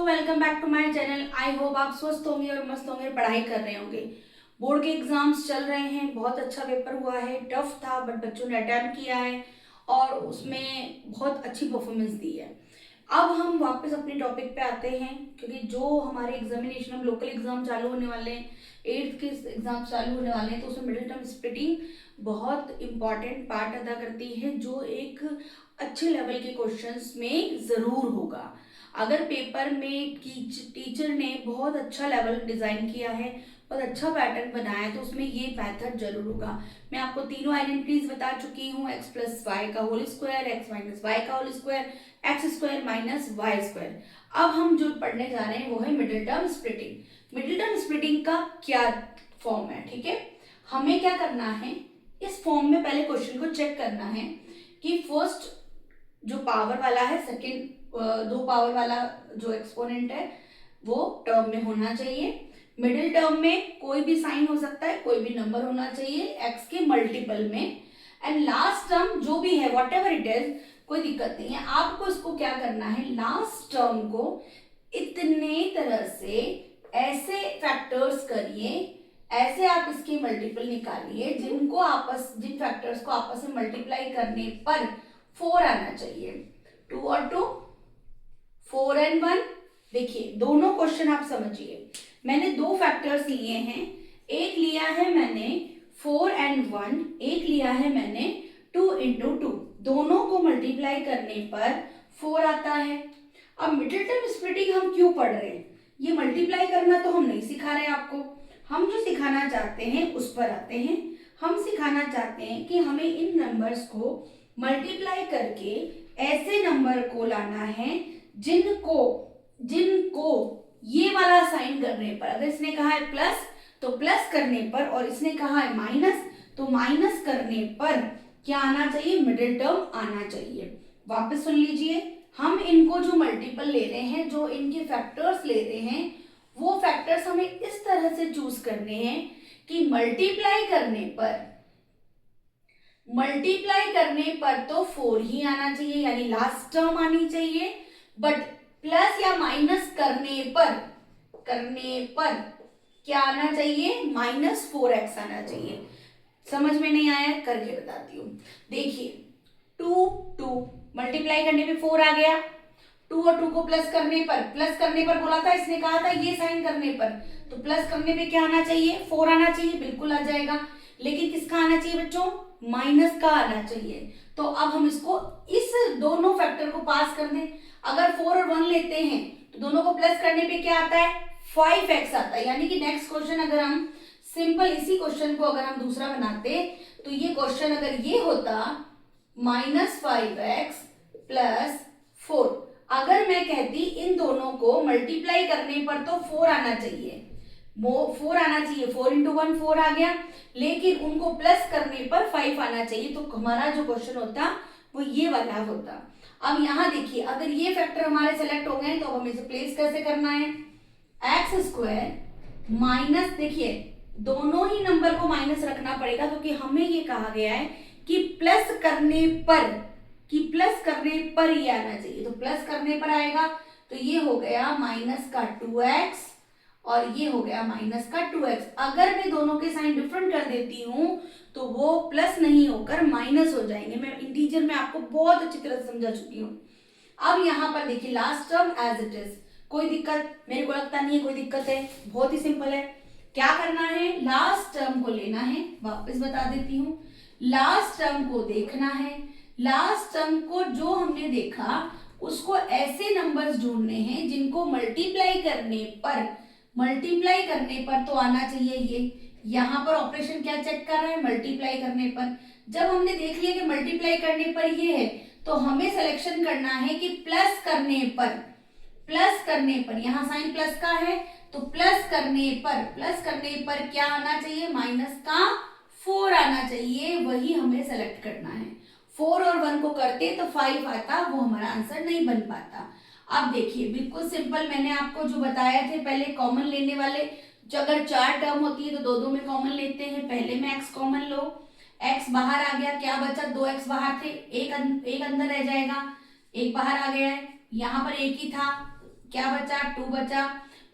Welcome back to my channel. I hope आप स्वस्थ होंगे और मस्त होंगे, पढ़ाई कर रहे होंगे। बोर्ड के एग्जाम्स चल रहे हैं, बहुत अच्छा पेपर हुआ है, टफ था बट बच्चों ने अटेम्प्ट किया है और उसमें बहुत अच्छी परफॉर्मेंस दी है। अब हम वापस अपने टॉपिक पे आते हैं, क्योंकि जो हमारे एग्जामिनेशन में लोकल एग्जाम चालू होने वाले हैं, 8th के एग्जाम चालू होने वाले हैं, तो उसमें मिडिल टर्म स्प्लिटिंग बहुत इंपॉर्टेंट पार्ट अदा करती है, जो एक अच्छे लेवल के क्वेश्चंस में ज़रूर होगा। अगर पेपर में टीचर ने बहुत अच्छा लेवल डिज़ाइन किया है, बहुत अच्छा पैटर्न बनाया है, तो उसमें ये मेथड जरूर होगा। मैं आपको तीनों आइडेंटिटीज बता चुकी हूँ, x प्लस वाई का whole square, x minus y का whole square, x square minus y square. अब हम जो पढ़ने जा रहे हैं वो है middle term splitting. Middle term splitting का क्या फॉर्म है, ठीक है। हमें क्या करना है, इस फॉर्म में पहले क्वेश्चन को चेक करना है कि फर्स्ट जो पावर वाला है, सेकेंड दो पावर वाला जो एक्सपोनेंट है वो टर्म में होना चाहिए। मिडिल टर्म में कोई भी साइन हो सकता है, कोई भी नंबर होना चाहिए एक्स के मल्टीपल में। एंड लास्ट टर्म जो भी है व्हाट एवर इट इज, कोई दिक्कत नहीं है। आपको इसको क्या करना है, लास्ट टर्म को इतने तरह से ऐसे फैक्टर्स करिए, ऐसे आप इसके मल्टीपल निकालिए जिन फैक्टर्स को आपस में मल्टीप्लाई करने पर 4 आना चाहिए। 2 और 2 4 and 1। देखिए दोनों क्वेश्चन आप समझिए, मैंने दो फैक्टर्स लिए हैं, एक लिया है मैंने 4 and 1, एक लिया है मैंने 2 into 2। दोनों को मल्टीप्लाई करने पर 4 आता है। अब मिडिल टर्म स्प्लिटिंग हम क्यों पढ़ रहे हैं, ये मल्टीप्लाई करना तो हम नहीं सिखा रहे आपको, हम जो सिखाना चाहते हैं उस पर आते हैं। हम सिखाना चाहते हैं कि हमें इन नंबर्स को मल्टीप्लाई करके ऐसे नंबर को लाना है जिनको जिनको ये वाला साइन करने पर, अगर इसने कहा है प्लस तो प्लस करने पर, और इसने कहा है माइनस तो माइनस करने पर क्या आना चाहिए, मिडिल टर्म आना चाहिए। वापस सुन लीजिए, हम इनको जो मल्टीपल ले रहे हैं, जो इनके फैक्टर्स ले रहे हैं, वो फैक्टर्स हमें इस तरह से चूज करने हैं कि मल्टीप्लाई करने पर तो 4 ही आना चाहिए, यानी लास्ट टर्म आनी चाहिए। बट प्लस या माइनस करने पर क्या आना चाहिए, -4x आना चाहिए। समझ में नहीं आया, करके बताती हूँ। देखिए 2 मल्टीप्लाई करने पे 4 आ गया, 2 और 2 को प्लस करने पर बोला था, इसने कहा था ये साइन करने पर, तो प्लस करने पे क्या आना चाहिए, 4 आना चाहिए, बिल्कुल आ जाएगा। लेकिन किसका आना चाहिए बच्चों, माइनस का आना चाहिए। तो अब हम इसको इस दोनों फैक्टर को पास कर दें। अगर 4 और 1 लेते हैं तो दोनों को प्लस करने पे क्या आता है, 5x आता है। यानी कि नेक्स्ट क्वेश्चन अगर हम सिंपल इसी क्वेश्चन को अगर हम दूसरा बनाते तो ये क्वेश्चन अगर ये होता -5x + 4, अगर मैं कहती इन दोनों को मल्टीप्लाई करने पर तो 4 आना चाहिए, 4 आना चाहिए, 4 × 1 4 आ गया, लेकिन उनको प्लस करने पर 5 आना चाहिए, तो हमारा जो क्वेश्चन होता वो ये वाला होता। अब यहाँ देखिए, अगर ये फैक्टर हमारे सेलेक्ट हो गए तो अब हमें इसे प्लेस कैसे करना है, x² माइनस, देखिए दोनों ही नंबर को माइनस रखना पड़ेगा, क्योंकि हमें ये कहा गया है कि प्लस करने पर ये आना चाहिए, तो प्लस करने पर आएगा, तो ये हो गया -2x और ये हो गया -2x। अगर मैं दोनों के साइन डिफरेंट कर देती हूं तो वो प्लस नहीं होकर माइनस हो जाएंगे। मैं इंटीजर में आपको बहुत अच्छी तरह से समझा चुकी हूँ। अब यहाँ पर देखिए last term as it is, कोई दिक्कत मेरे को लगता नहीं है, कोई दिक्कत है, बहुत ही सिंपल है। क्या करना है, लास्ट टर्म को लेना है, वापस बता देती हूँ, लास्ट टर्म को देखना है। लास्ट टर्म को जो हमने देखा उसको ऐसे नंबर्स ढूंढने हैं जिनको मल्टीप्लाई करने पर तो आना चाहिए ये। यहाँ पर ऑपरेशन क्या चेक कर रहा है, मल्टीप्लाई करने पर। जब हमने देख लिया कि मल्टीप्लाई करने पर ये है, तो हमें सिलेक्शन करना है कि प्लस करने पर यहाँ साइन प्लस का है, तो प्लस करने पर क्या आना चाहिए, -4 आना चाहिए, वही हमें सेलेक्ट करना है। 4 और 1 को करते तो 5 आता, वो हमारा आंसर नहीं बन पाता। अब देखिए बिल्कुल सिंपल, मैंने आपको जो बताया थे पहले, कॉमन लेने वाले, जो अगर 4 टर्म होती है तो दो में कॉमन लेते हैं। पहले में x कॉमन लो, x बाहर आ गया, क्या बचा, 2x बाहर थे, एक अंदर रह जाएगा, एक बाहर आ गया है, यहाँ पर एक ही था, क्या बचा, 2 बचा।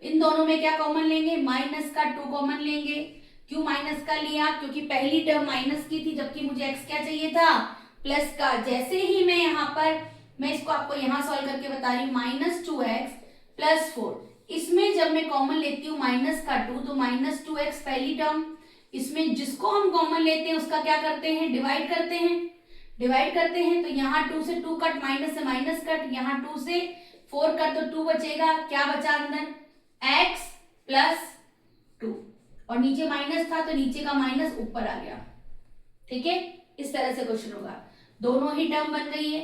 इन दोनों में क्या कॉमन लेंगे, माइनस का 2 कॉमन लेंगे। क्यों माइनस का लिया, क्योंकि पहली टर्म माइनस की थी, जबकि मुझे एक्स क्या चाहिए था, प्लस का। जैसे ही मैं यहाँ पर, मैं इसको आपको यहाँ सॉल्व करके बता रही हूँ, -2x + 4, इसमें जब मैं कॉमन लेती हूँ माइनस का 2, तो -2x पहली टर्म, इसमें जिसको हम कॉमन लेते हैं उसका क्या करते हैं, डिवाइड करते हैं। तो यहाँ 2 से 2 कट, माइनस से माइनस कट, यहाँ 2 से 4 कट, तो 2 बचेगा। क्या बचा अंदर, x + 2, और नीचे माइनस था तो नीचे का माइनस ऊपर आ गया। ठीक है, इस तरह से क्वेश्चन होगा। दोनों ही टर्म बन गई है,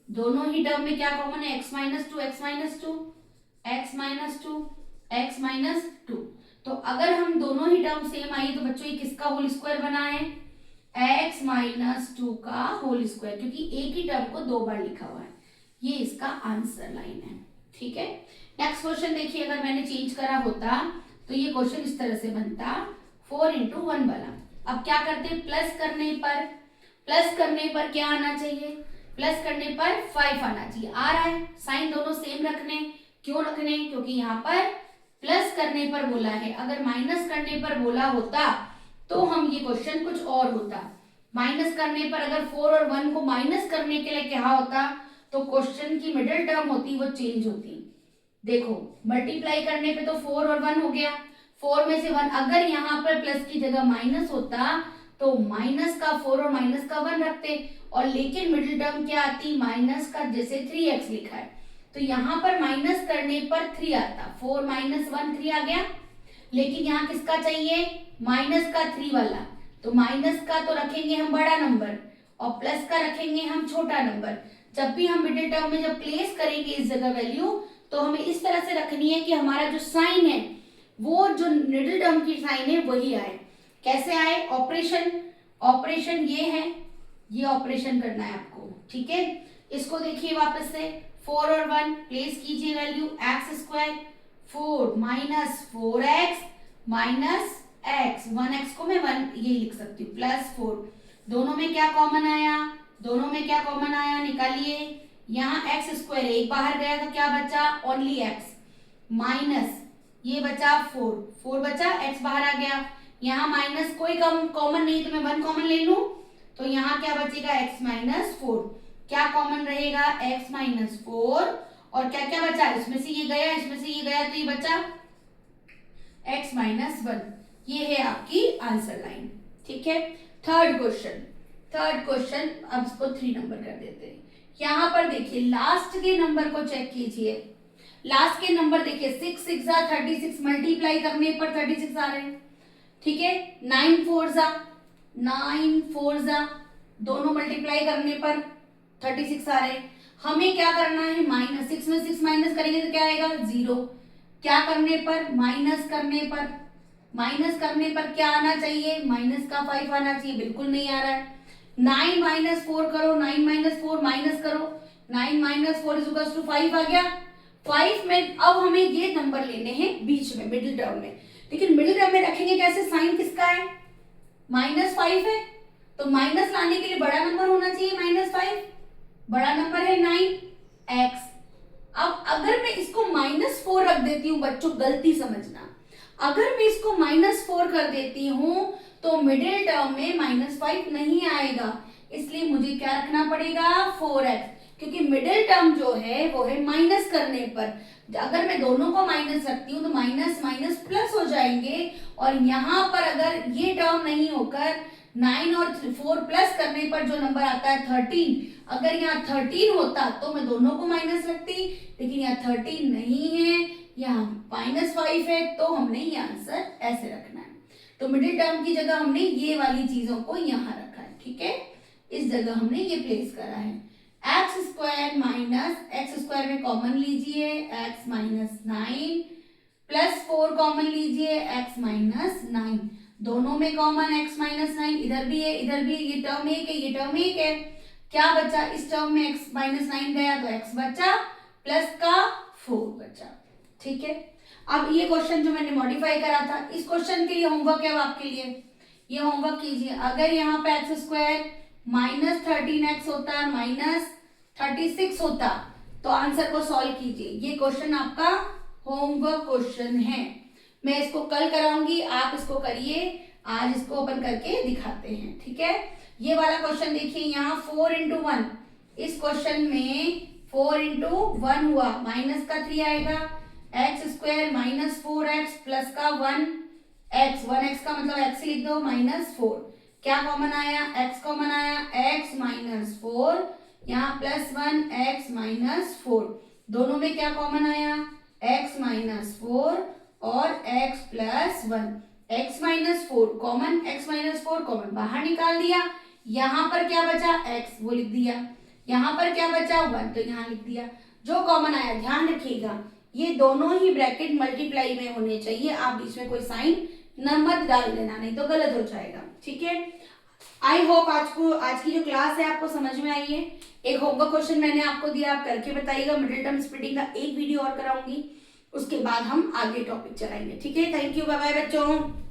दोनों ही टर्म में क्या कॉमन है, x - 2, x - 2, x - 2, x - 2। तो अगर हम दोनों ही टर्म सेम आई तो बच्चों ये किसका होल स्क्वायर बना है, x - 2 का होल स्क्वायर, क्योंकि एक ही टर्म को 2 बार लिखा हुआ है। ये इसका आंसर लाइन है। ठीक है, नेक्स्ट क्वेश्चन देखिए, अगर मैंने चेंज करा होता तो ये क्वेश्चन इस तरह से बनता, 4 × 1 वाला। अब क्या करते हैं, प्लस करने पर क्या आना चाहिए, प्लस करने पर 5 आना चाहिए। आ रहा है, साइन दोनों सेम रखने। क्यों रखने, क्योंकि यहाँ पर प्लस करने पर बोला है, अगर माइनस करने पर बोला होता तो हम ये क्वेश्चन कुछ और होता। माइनस करने पर अगर 4 और 1 को माइनस करने के लिए क्या होता, तो क्वेश्चन की मिडिल टर्म होती वो चेंज होती। देखो, मल्टीप्लाई करने पे तो 4 और 1 हो गया, 4 में से 1, अगर यहाँ पर प्लस की जगह माइनस होता तो माइनस का 4 और माइनस का 1 रखते, और लेकिन मिडिल टर्म क्या आती, माइनस का, जैसे 3x लिखा है तो यहाँ पर माइनस करने पर 3 आता, 4 - 1 3 आ गया। लेकिन यहाँ किसका चाहिए, माइनस का 3 वाला, तो माइनस का तो रखेंगे हम बड़ा नंबर और प्लस का रखेंगे हम छोटा नंबर। जब भी हम मिडिल टर्म में जब प्लेस करेंगे इस जगह वैल्यू, तो हमें इस तरह से रखनी है कि हमारा जो साइन है वो जो मिडिल टर्म की साइन है वही आए। कैसे आए, ऑपरेशन ये है, ये ऑपरेशन करना है आपको। ठीक है, इसको देखिए वापस से, 4 और 1 प्लेस कीजिए value, x², 4 - 4x - x, 1x को मैं 1 ये लिख सकती हूँ, +4। दोनों में क्या कॉमन आया, निकालिए। यहाँ x² एक बाहर गया तो क्या बचा, ओनली x, माइनस ये बचा 4 बचा, x बाहर आ गया। यहाँ माइनस कोई कॉमन नहीं तो मैं 1 कॉमन ले लूं, तो यहाँ क्या बचेगा, x - 4। क्या कॉमन रहेगा, x - 4, और क्या क्या बचा, इसमें से ये गया, इसमें से ये गया, तो ये बचा x - 1। ये है आपकी आंसर लाइन। ठीक है, थर्ड क्वेश्चन, अब इसको 3 नंबर कर देते हैं। यहाँ पर देखिए लास्ट के नंबर को चेक कीजिए, लास्ट के नंबर देखिए, 6 6 जा 36, मल्टीप्लाई करने पर 36 आ रहे हैं। ठीक है, 9 4 जा, दोनों मल्टीप्लाई करने पर 36 आ रहे हैं। हमें क्या करना है, -6 में 6 माइनस करेंगे तो क्या आएगा, 0। क्या करने पर, माइनस करने पर क्या आना चाहिए, माइनस का 5 आना चाहिए, बिल्कुल नहीं आ रहा है। 9 - 4 करो, 9 - 4 माइनस करो, 9 - 4 = 5 आ गया। 5 में अब हमें ये नंबर लेने हैं बीच में, मिडिल टर्म में। लेकिन मिडिल टर्म में रखेंगे कैसे, साइन किसका है, -5 है, तो माइनस लाने के लिए बड़ा नंबर होना चाहिए, -5, बड़ा नंबर है 9x। अब अगर मैं इसको -4 रख देती हूँ, बच्चों गलती समझना, अगर मैं इसको -4 कर देती हूँ तो मिडिल टर्म में -5 नहीं आएगा, इसलिए मुझे क्या रखना पड़ेगा, 4x, क्योंकि मिडिल टर्म जो है वो है माइनस करने पर। अगर मैं दोनों को माइनस रखती हूँ तो माइनस माइनस प्लस हो जाएंगे, और यहाँ पर अगर ये टर्म नहीं होकर 9 और 4 प्लस करने पर जो नंबर आता है 13, अगर यहाँ 13 होता तो मैं दोनों को माइनस रखती, लेकिन यहाँ 13 नहीं है, यहाँ -5 है, तो हमने ये आंसर ऐसे रखना है। तो मिडिल टर्म की जगह हमने ये वाली चीजों को यहाँ रखा है। ठीक है, इस जगह हमने ये प्लेस करा है। x² में कॉमन लीजिए, x - 9 +4 कॉमन लीजिए, x - 9, दोनों में कॉमन x - 9, इधर भी है, इधर भी, ये टर्म एक है, ये टर्म एक है। क्या बचा, इस टर्म में x - 9 गया तो x बचा, प्लस का 4 बचा। ठीक है, अब ये क्वेश्चन जो मैंने मॉडिफाई करा था, इस क्वेश्चन के लिए होमवर्क है आपके लिए, ये होमवर्क कीजिए। अगर यहाँ पे x² -13x होता, -36 होता, तो आंसर को सॉल्व कीजिए। ये क्वेश्चन आपका होमवर्क क्वेश्चन है, मैं इसको कल कराऊंगी, आप इसको करिए, आज इसको ओपन करके दिखाते हैं, ठीक है। ये वाला क्वेश्चन देखिए, यहाँ 4 into 1, इस क्वेश्चन में 4 into 1 हुआ, माइनस का 3 आएगा, x square minus 4x plus का 1x, 1x का मतलब x लिख दो माइनस 4, क्या कॉमन आया, x कॉमन आया, x माइनस 4, यहाँ प्लस 1 x माइनस 4, दोनों में क्या कॉमन आया, x माइनस 4 और x plus 1, x minus 4 common, x minus 4 common बाहर निकाल दिया, यहाँ पर क्या बचा x वो लिख दिया, यहाँ पर क्या बचा 1 तो यहाँ लिख दिया, जो कॉमन आया। ध्यान रखिएगा ये दोनों ही ब्रैकेट मल्टीप्लाई में होने चाहिए, आप बीच में कोई साइन न मत डाल देना, नहीं तो गलत हो जाएगा, ठीक है। आई होप आज की जो क्लास है आपको समझ में आई है। एक होमवर्क क्वेश्चन मैंने आपको दिया, आप करके बताइएगा। मिडिल टर्म स्प्लिटिंग का एक वीडियो और कराऊंगी, उसके बाद हम आगे टॉपिक चलाएंगे, ठीक है। थैंक यू, बाय बाय बच्चों।